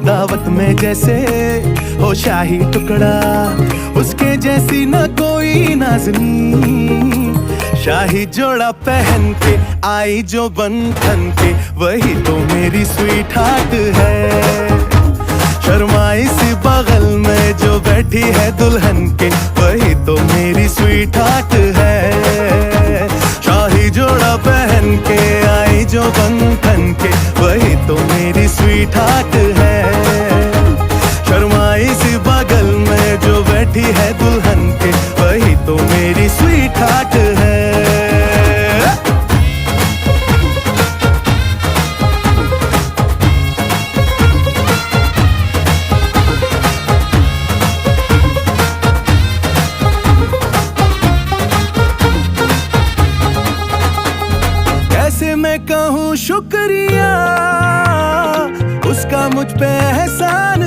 दावत में जैसे हो शाही टुकड़ा, उसके जैसी न कोई नाज़नी। शाही जोड़ा पहन के आई जो बंधन के, वही तो मेरी स्वीट हार्ट है। शर्माई सी बगल में जो बैठी है दुल्हन के, वही तो मेरी स्वीट हार्ट है। शाही जोड़ा पहन के आई जो बंधन के, वही तो मेरी स्वीट हार्ट है। शर्माई सी बगल में जो बैठी है दुल्हन के, वही तो मेरी स्वीट हार्ट है। कैसे मैं कहूँ शुक्रिया, उसका मुझ पे एहसान